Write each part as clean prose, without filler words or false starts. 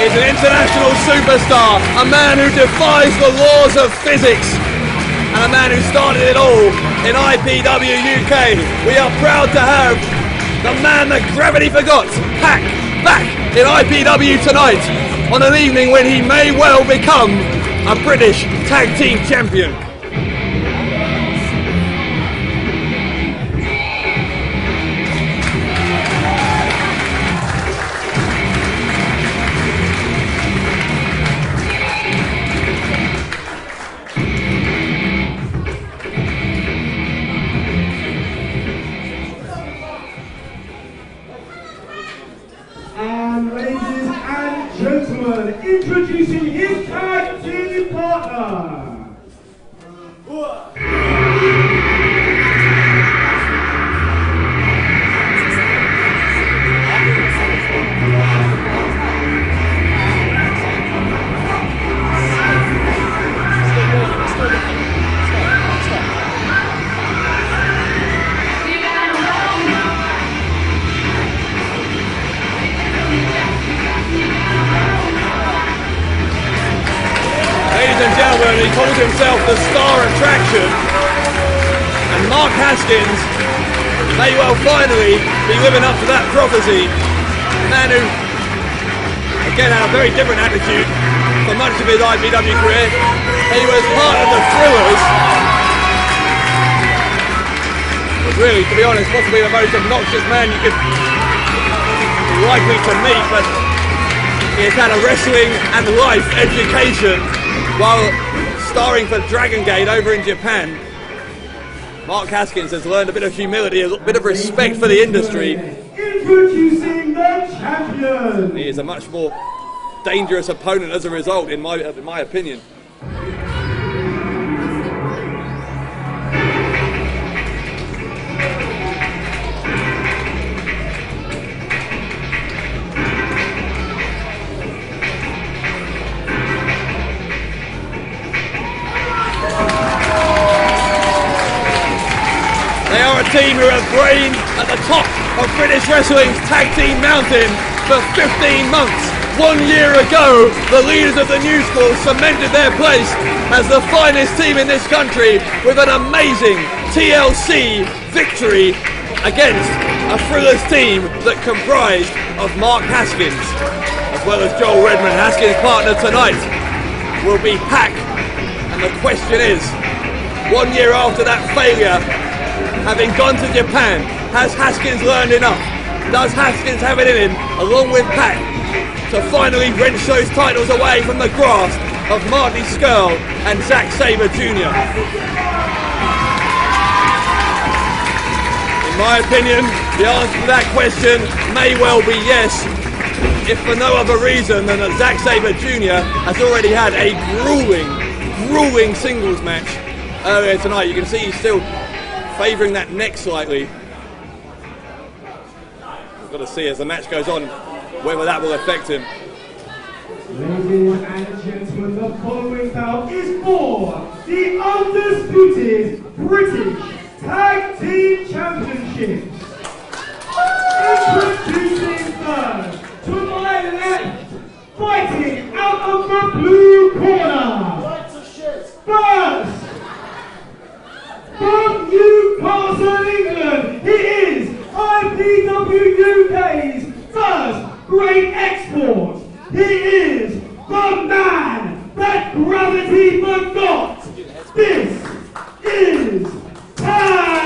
is an international superstar, a man who defies the laws of physics, and a man who started it all in IPW UK. We are proud to have the man that gravity forgot, PAC, back in IPW tonight on an evening when he may well become a British Tag Team Champion. Introducing his tag team partner. He calls himself the star attraction, and Mark Haskins may well finally be living up to that prophecy. A man who, again, had a very different attitude for much of his IPW career. He was part of the Thrillers. Was really, to be honest, possibly the most obnoxious man you could be likely to meet, but he has had a wrestling and life education while starring for Dragon Gate over in Japan. Mark Haskins has learned a bit of humility, a bit of respect for the industry. Introducing the champion. He is a much more dangerous opponent as a result, in my opinion. They are a team who have reigned at the top of British Wrestling's Tag Team Mountain for 15 months. 1 year ago, the leaders of the New School cemented their place as the finest team in this country with an amazing TLC victory against a Thrillers team that comprised of Mark Haskins, as well as Joel Redmond. Haskins' partner tonight will be PAC, and the question is, 1 year after that failure, having gone to Japan, has Haskins learned enough? Does Haskins have it in him, along with PAC, to finally wrench those titles away from the grasp of Marty Scurll and Sabre Jr? In my opinion, the answer to that question may well be yes, if for no other reason than that Sabre Jr. has already had a grueling singles match earlier tonight. You can see he's still favouring that neck slightly. We've got to see as the match goes on whether that will affect him. Ladies and gentlemen, the following bout is for the undisputed British Tag Team Championships. Introducing first, to my left, fighting out of the blue corner. First, from Newcastle, England, he is IPW UK's first great export. He is the man that gravity forgot. This is PAC.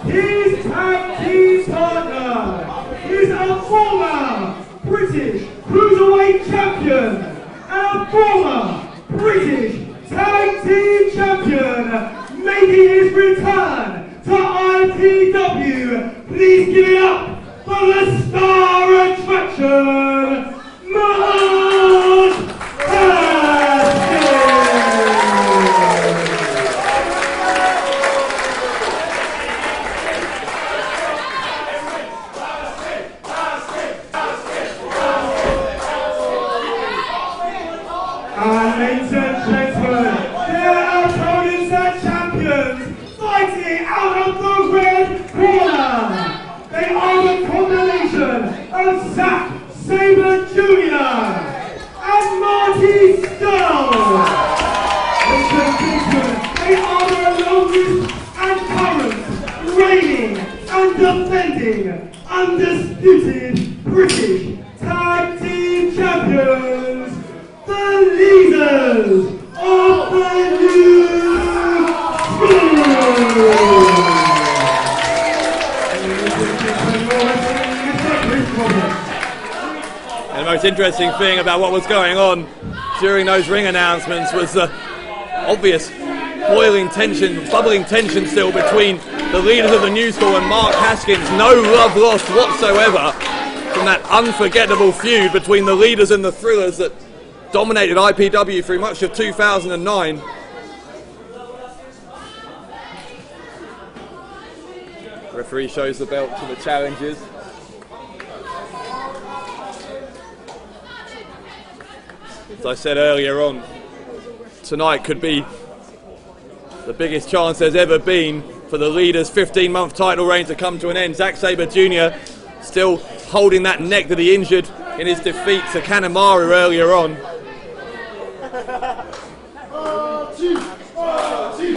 His tag team partner is a former British Cruiserweight Champion and a former British Tag Team Champion, making his return to IPW. Please give it up for the star attraction, Mark Haskins. Ladies and gentlemen, their opponents are champions, fighting out of the red corner. They are the combination of Sabre Jr. and Marty Scurll. Ladies and gentlemen, they are the longest and current, reigning and defending, undisputed British Tag Team Champions, the leaders of the new school. And the most interesting thing about what was going on during those ring announcements was the obvious boiling tension, bubbling tension still between the leaders of the new school and Mark Haskins. No love lost whatsoever from that unforgettable feud between the leaders and the Thrillers that dominated IPW through much of 2009. Referee shows the belt to the challengers. As I said earlier on, tonight could be the biggest chance there's ever been for the leaders' 15-month title reign to come to an end. Sabre Jr. still holding that neck that he injured in his defeat to Kanemaru earlier on.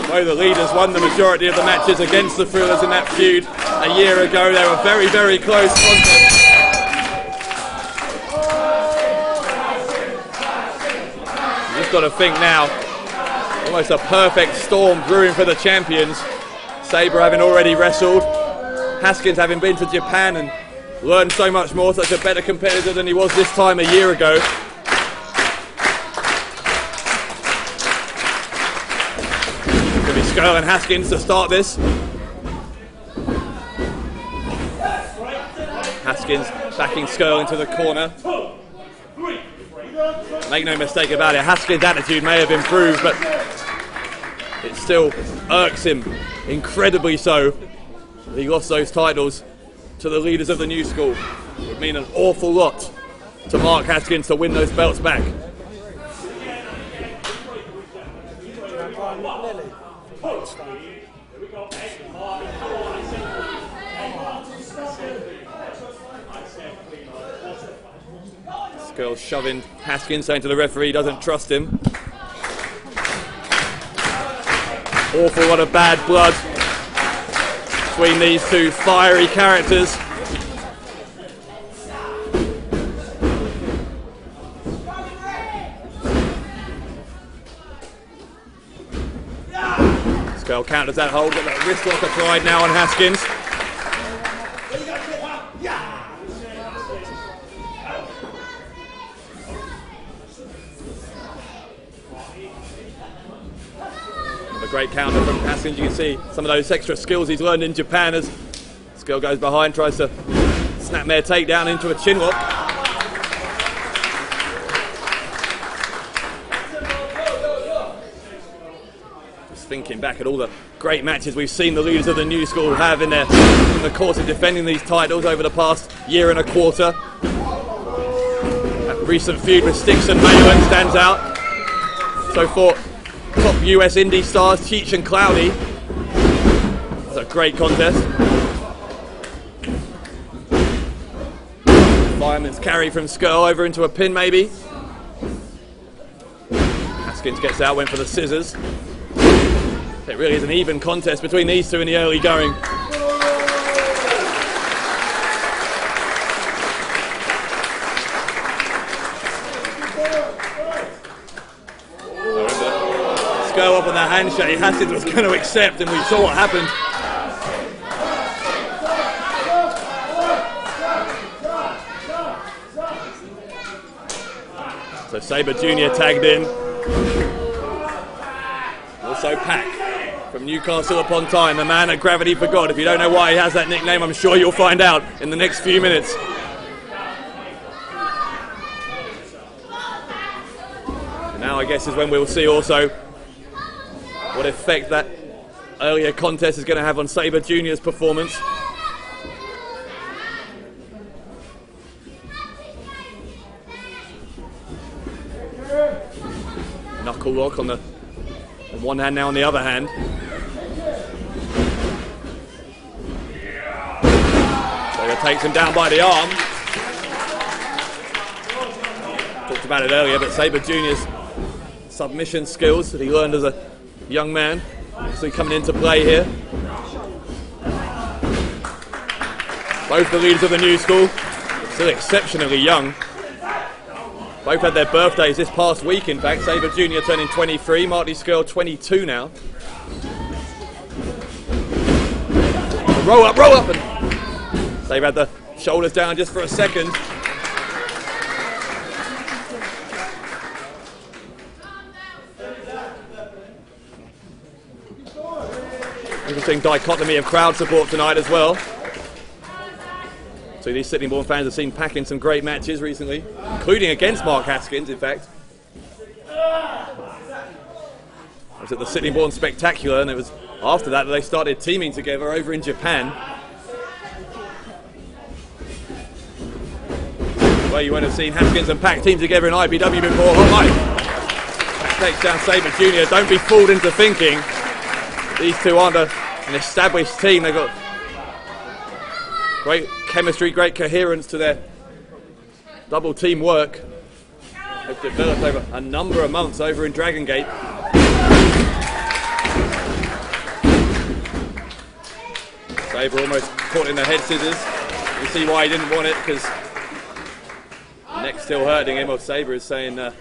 Though the leaders won the majority of the matches against the Thrillers in that feud a year ago, they were very, very close contests. You just got to think now, almost a perfect storm brewing for the champions. Sabre having already wrestled, Haskins having been to Japan and learned so much more, such a better competitor than he was this time a year ago. Could be Scurll and Haskins to start this. Haskins backing Scurll into the corner. Make no mistake about it, Haskins' attitude may have improved, but it still irks him incredibly so. He lost those titles to the leaders of the new school. It would mean an awful lot to Mark Haskins to win those belts back. Scurll shoving Haskins, saying to the referee he doesn't trust him. Awful lot of bad blood between these two fiery characters. Scurll counters that hold, got that wrist lock applied now on Haskins. Great counter from Haskins. You can see some of those extra skills he's learned in Japan as Scurll goes behind, tries to snapmare takedown into a chin lock. Just thinking back at all the great matches we've seen the leaders of the new school have in the course of defending these titles over the past year and a quarter. That recent feud with Styx and Malin stands out. So for top US indie stars, Cheech and Cloudy. That's a great contest. Fireman's carry from Scurll over into a pin maybe. Haskins gets out, went for the scissors. It really is an even contest between these two in the early going. Scurll up on that handshake, Haskins was going to accept, and we saw what happened. So Sabre Jr. tagged in. Also PAC from Newcastle upon Tyne, the man that gravity forgot. If you don't know why he has that nickname, I'm sure you'll find out in the next few minutes. Now I guess is when we'll see also what effect that earlier contest is going to have on Sabre Jr.'s performance. Knuckle lock on one hand, now on the other hand. Sabre takes him down by the arm. Talked about it earlier, but Sabre Jr.'s submission skills that he learned as a young man actually coming into play here. Both the leaders of the new school, still exceptionally young. Both had their birthdays this past week, in fact. Sabre Jr. turning 23, Marty Scurll 22 now. Roll up, and Sabre had the shoulders down just for a second. Interesting dichotomy of crowd support tonight as well. So these Sittingbourne fans have seen PAC in some great matches recently, including against Mark Haskins, in fact. I was at the Sittingbourne Spectacular, and it was after that they started teaming together over in Japan. Well, you won't have seen Haskins and PAC team together in IPW before. Hot Mike takes down Sabre Jr. Don't be fooled into thinking these two aren't an established team. They've got great chemistry, great coherence to their double team work. They've developed over a number of months over in Dragon Gate. Sabre almost caught in the head scissors. You see why he didn't want it, because the neck's still hurting him. Well, Sabre is saying in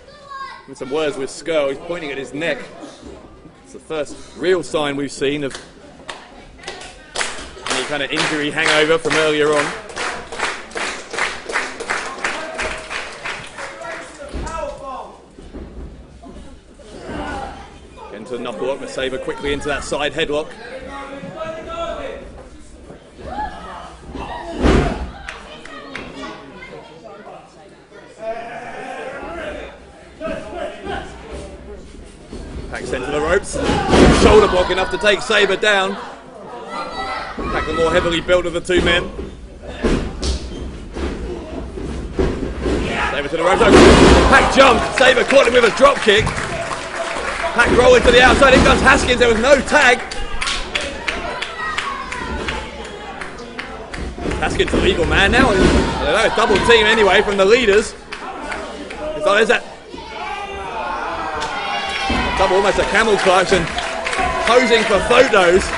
some words with Scurll. He's pointing at his neck. It's the first real sign we've seen of any kind of injury hangover from earlier on. Getting to the knuckle lock, but Sabre quickly into that side headlock. PAC sent to the ropes. Shoulder block enough to take Sabre down. PAC the more heavily built of the two men. Sabre to the ropes. PAC jumped. Sabre caught him with a drop kick. PAC rolling to the outside. In comes Haskins. There was no tag. Haskins a legal man now. I don't know, it's double team anyway from the leaders. So there's that double, almost a camel clutch, and posing for photos.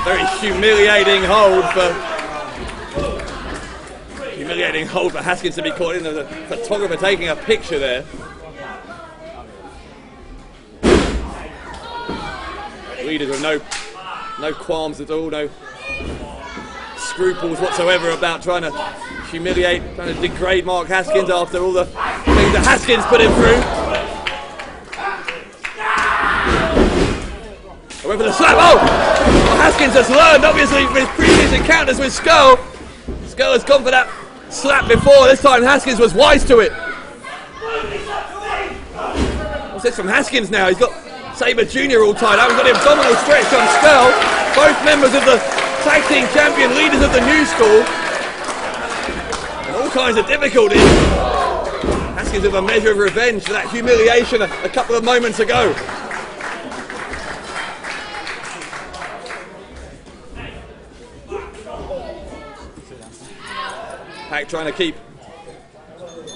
Very humiliating hold for Haskins to be caught in. There's a photographer taking a picture there. Leaders with no qualms at all, no scruples whatsoever about trying to humiliate, trying to degrade Mark Haskins after all the things that Haskins put him through. I went for the slap. Oh! Well, Haskins has learned, obviously, from his previous encounters with Scurll. Scurll has gone for that slap before. This time Haskins was wise to it. What's this from Haskins now? He's got Sabre Jr. all tied up. He's got the abdominal stretch on Scurll. Both members of the tag team champion, leaders of the new school. And all kinds of difficulties. Haskins with a measure of revenge for that humiliation a couple of moments ago. PAC trying to keep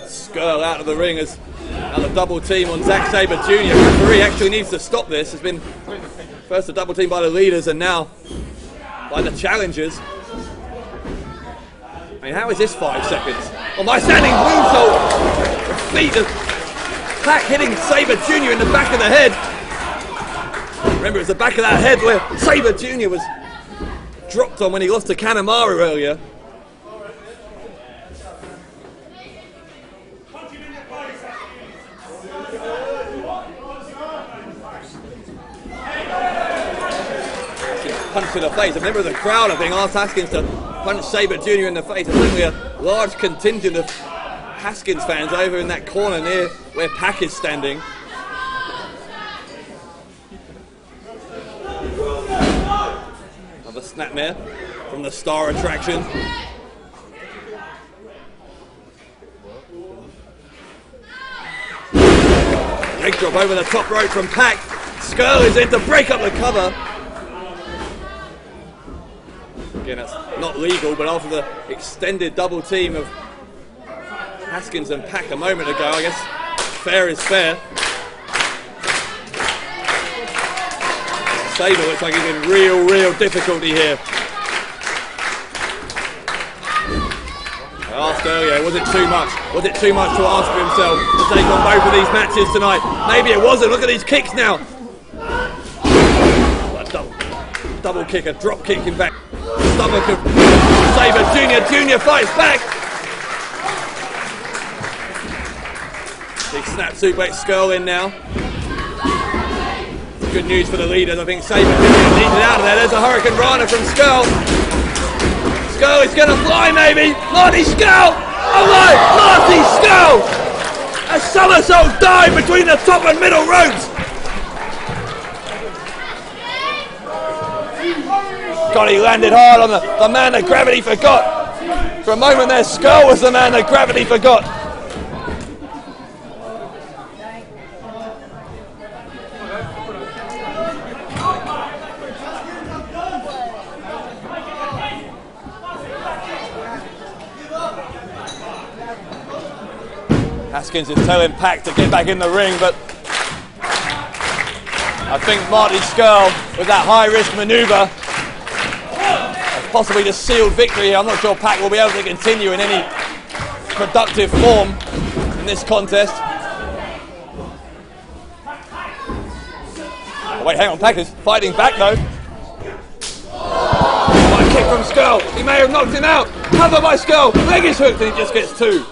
Scurll out of the ring as now the double team on Sabre Jr. Referee actually needs to stop this. It's been first a double team by the leaders and now by the challengers. I mean, how is this 5 seconds? Oh, my standing moonsault! The feet of PAC hitting Sabre Jr. in the back of the head. Remember, it was the back of that head where Sabre Jr. was dropped on when he lost to Kanemaru earlier. Punch to the face. A member of the crowd are being asked Haskins to punch Sabre Jr. in the face. There's certainly a large contingent of Haskins fans over in that corner near where PAC is standing. Another snapmare from the star attraction. leg drop over the top rope from PAC. Scurll is in to break up the cover. Again, that's not legal, but after the extended double team of Haskins and PAC a moment ago, I guess fair is fair. Sabre looks like he's in real difficulty here. I asked earlier, was it too much? Was it too much to ask for himself to take on both of these matches tonight? Maybe it wasn't. Look at these kicks now. A double kick, a drop kick in back. Stomach of Sabre Jr. Jr. fights back. Big snap suplex, Scurll in now. Good news for the leaders. I think Sabre needs it out of there. There's a Hurricane Rana from Scurll. Scurll is going to fly, maybe. Marty Scurll! Oh my! Marty Scurll! A somersault dive between the top and middle ropes. God, he landed hard on the man that gravity forgot. For a moment there, Scurll was the man that gravity forgot. Haskins is telling PAC to get back in the ring, but I think Marty Scurll, with that high-risk manoeuvre, has possibly just sealed victory here. I'm not sure PAC will be able to continue in any productive form in this contest. Oh, wait, hang on, PAC is fighting back though. Right kick from Scurll. He may have knocked him out. Cover by Scurll. Leg is hooked and he just gets two.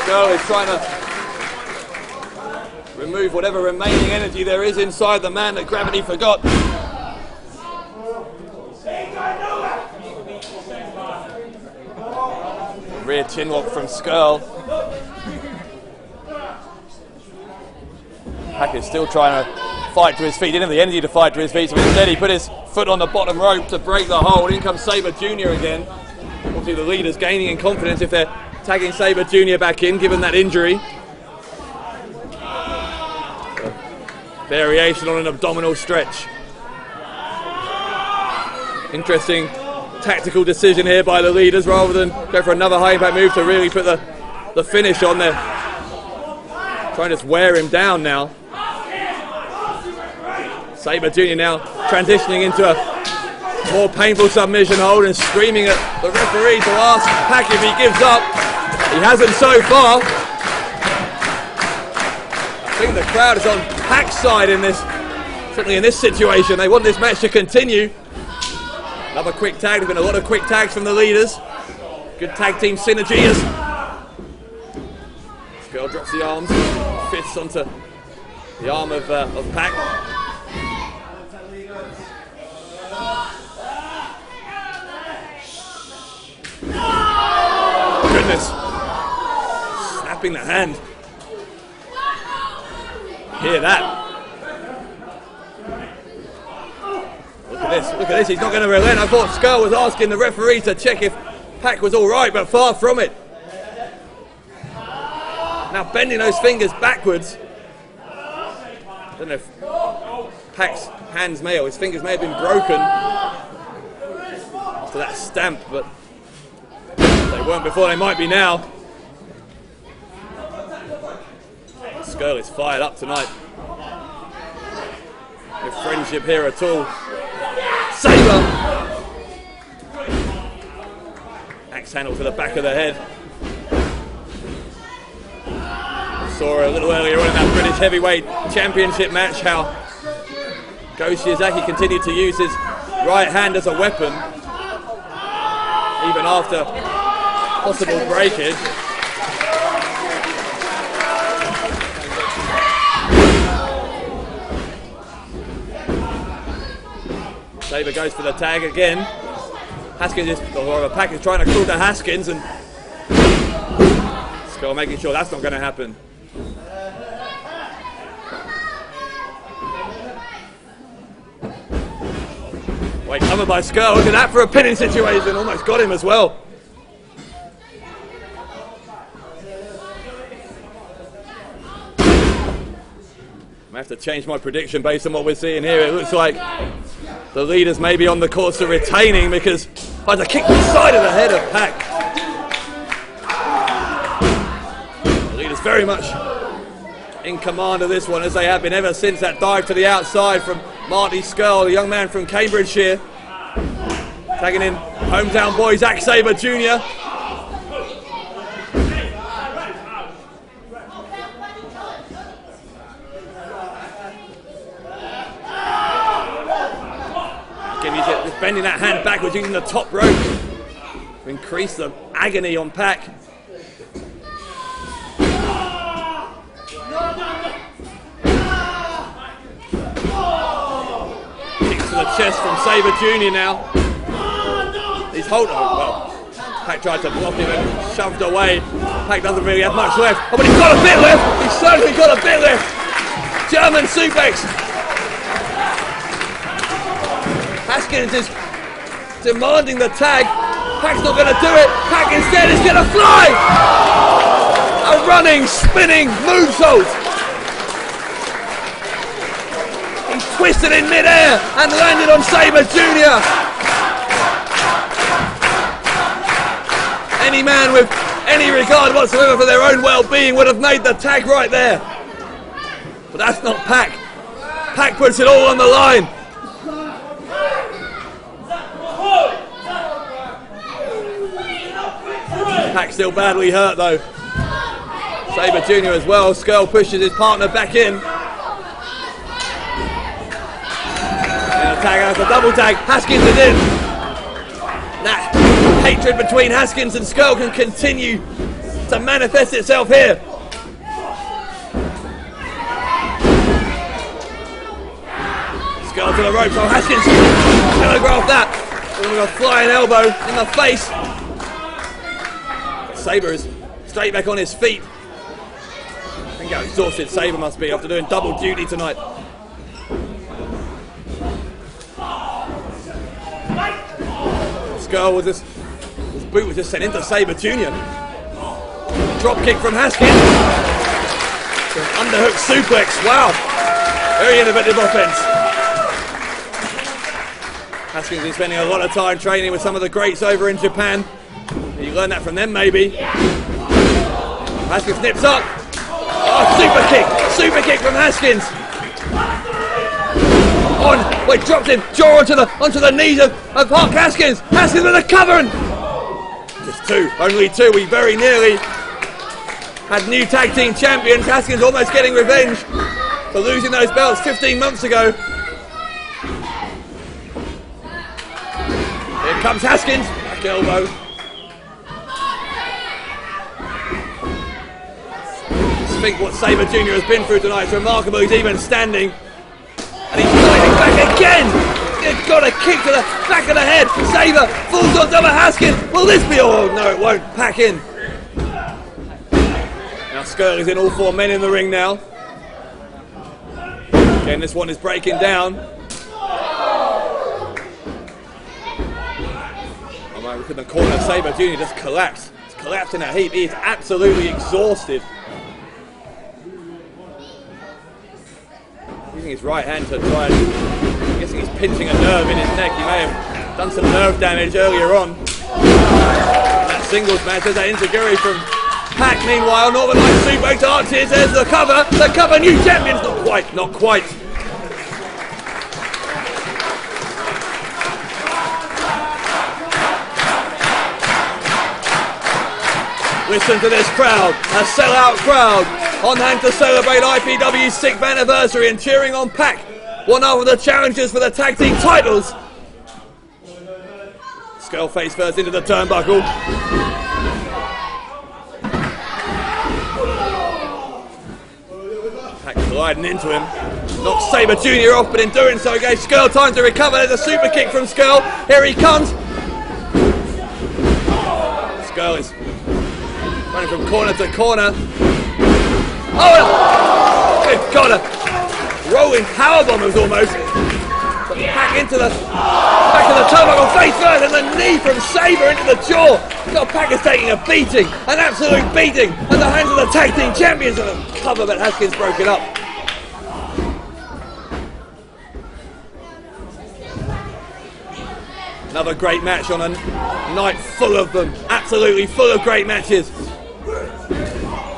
Scurll is trying to remove whatever remaining energy there is inside the man that gravity forgot. Rear chin lock from Scurll. PAC is still trying to fight to his feet. He didn't have the energy to fight to his feet, so instead he put his foot on the bottom rope to break the hold. In comes Sabre Jr. again. Obviously the leaders gaining in confidence if they're tagging Sabre Jr. back in, given that injury. Variation on an abdominal stretch. Interesting tactical decision here by the leaders, rather than go for another high impact move to really put the finish on there. Trying to just wear him down now. Sabre Jr. now transitioning into a more painful submission hold and screaming at the referee to ask PAC if he gives up. He hasn't so far. I think the crowd is on PAC's side in this, certainly in this situation. They want this match to continue. Another quick tag. There's been a lot of quick tags from the leaders. Good tag team synergy as Scurll drops the arms, fists onto the arm of PAC. Goodness. Snapping the hand. Hear that. Look at this, look at this, he's not going to relent. I thought Scurll was asking the referee to check if PAC was alright, but far from it. Now bending those fingers backwards. I don't know if PAC's hands may, or his fingers may have been broken after that stamp, but they weren't before, they might be now. Scurll is fired up tonight. No friendship here at all. Sabre! Axe handle to the back of the head. Saw a little earlier on in that British Heavyweight Championship match how Go Shiozaki continued to use his right hand as a weapon even after possible breakage. Sabre goes for the tag again. Haskins is, or PAC is trying to call to Haskins, and Scurll making sure that's not going to happen. Wait, covered by Scurll. Look at that for a pinning situation. Almost got him as well. I have to change my prediction based on what we're seeing here. It looks like the leaders may be on the course of retaining because by the kick to the side of the head of PAC. The leaders very much in command of this one, as they have been ever since that dive to the outside from Marty Scurll, a young man from Cambridgeshire. Tagging in hometown boy Scurll Sabre Jr. Just bending that hand backwards using the top rope to increase the agony on PAC. Kick to the chest from Sabre Jr. now. He's holding. Well, PAC tried to block him and shoved away. PAC doesn't really have much left. Oh, but he's got a bit left. He's certainly got a bit left. German suplex. Haskins is demanding the tag. PAC's not going to do it. PAC instead is going to fly. A running, spinning moonsault. He twisted in midair and landed on Sabre Jr. Any man with any regard whatsoever for their own well-being would have made the tag right there. But that's not PAC. PAC puts it all on the line. PAC still badly hurt though. Sabre Jr. as well. Scurll pushes his partner back in. And a tag out, a double tag. Haskins is in. That hatred between Haskins and Scurll can continue to manifest itself here. Scurll to the ropes. Oh, Haskins telegraphed that with a flying elbow in the face. Sabre is straight back on his feet. Think how exhausted Sabre must be after doing double duty tonight. Scurll was his boot was just sent into Sabre Jr. Drop kick from Haskins. Underhook suplex. Wow. Very innovative offense. Haskins is spending a lot of time training with some of the greats over in Japan. You learned that from them, maybe. Haskins nips up. Oh, super kick from Haskins. Wait, dropped him. Jaw onto the knees of Hawk Haskins. Haskins with a cover. Just two, only two. We very nearly had new tag team champions. Haskins almost getting revenge for losing those belts 15 months ago. Here comes Haskins. Back elbow. Think what Sabre Jr. has been through tonight is remarkable. He's even standing and he's fighting back again. He's got a kick to the back of the head. Sabre falls on top of Haskins. Will this be all? No, it won't. PAC in. Now Scurll is in, all four men in the ring now. Again, this one is breaking down. Oh my, look at the corner. Sabre Jr. just collapsed. He's collapsed in a heap. He is absolutely exhausted. Using his right hand to try and, I'm guessing he's pinching a nerve in his neck. He may have done some nerve damage earlier on. That singles match, there's that enziguri from PAC. Meanwhile, Northern Lights suplex arches, there's the cover, new champions, not quite. Listen to this crowd, a sellout crowd. On hand to celebrate IPW's 6th anniversary and cheering on PAC, one of the challengers for the tag team titles. Scurll face first into the turnbuckle. PAC gliding into him. Knocks Sabre Jr. off, but in doing so gave Scurll time to recover. There's a super kick from Scurll. Here he comes. Scurll is running from corner to corner. Oh, good God, a rolling powerbomb was almost. But back into the turnbuckle face first and the knee from Sabre into the jaw. God, PAC is taking a beating, an absolute beating at the hands of the tag team champions. And a cover, but Haskins broke it up. Another great match on a night full of them, absolutely full of great matches.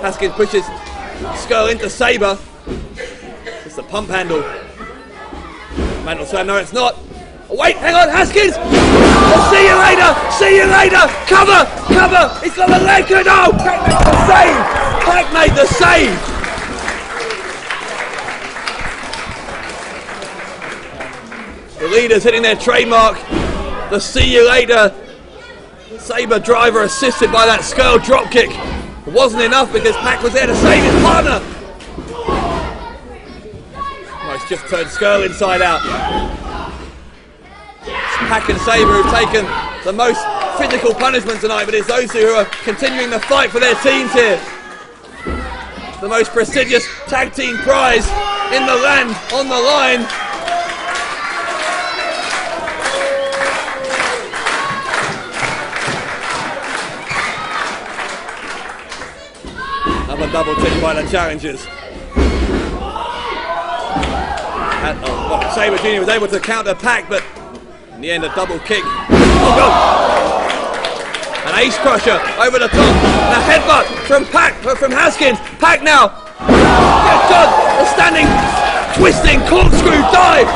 Haskins pushes Scurll into Sabre. It's the pump handle. Mantle slam, no it's not. Oh, wait, hang on, Haskins! Oh, see you later! See you later! Cover! Cover! He's got the leg good! Oh! PAC made the save! PAC made the save! The leaders hitting their trademark. The see you later Sabre driver assisted by that Scurll dropkick. It wasn't enough because PAC was there to save his partner. Oh, it's just turned Scurll inside out. PAC and Sabre who've taken the most physical punishment tonight, but it's those two who are continuing the fight for their teams here. The most prestigious tag team prize in the land on the line. Another double team by the challengers. Sabre Jr was able to counter PAC, but in the end, a double kick. Oh God! An ace crusher over the top. And a headbutt from from Haskins. PAC now. Good God! A standing, twisting corkscrew dive.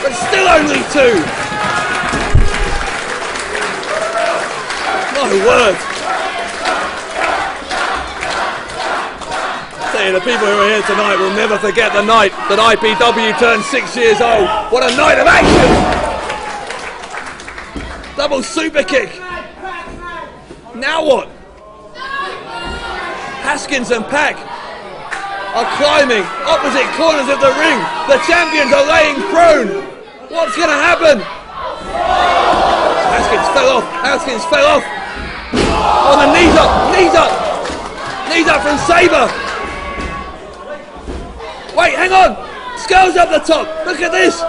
But still only two. My word. The people who are here tonight will never forget the night that IPW turned 6 years old. What a night of action! Double super kick. Now what? Haskins and PAC are climbing opposite corners of the ring. The champions are laying prone. What's going to happen? Haskins fell off. Haskins fell off. Oh, the knees up. Knees up. Knees up from Sabre. Wait, hang on! Scurll's up the top! Look at this!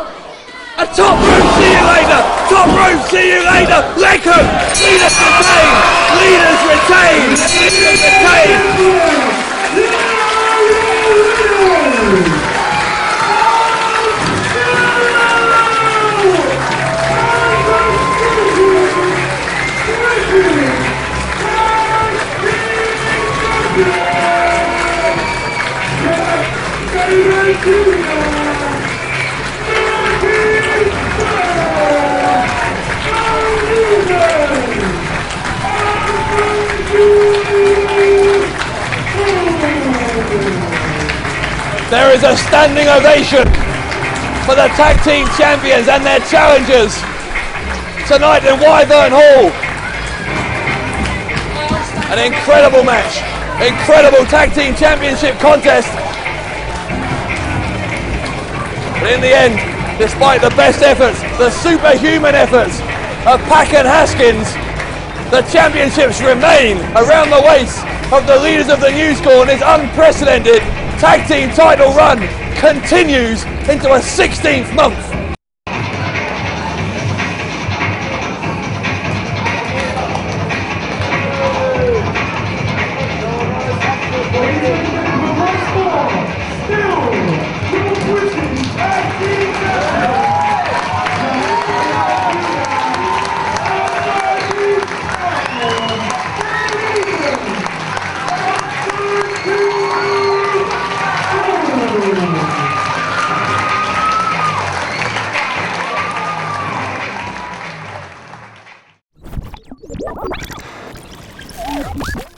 A top rope, see you later! Top rope, see you later! Leg hook! Leaders retain! Leaders retain! Leaders retain! There is a standing ovation for the tag team champions and their challengers tonight in Wyvern Hall. An incredible match, incredible tag team championship contest. But in the end, despite the best efforts, the superhuman efforts of PAC and Haskins, the championships remain around the waist of the leaders of the New School, and this unprecedented tag team title run continues into a 16th month. You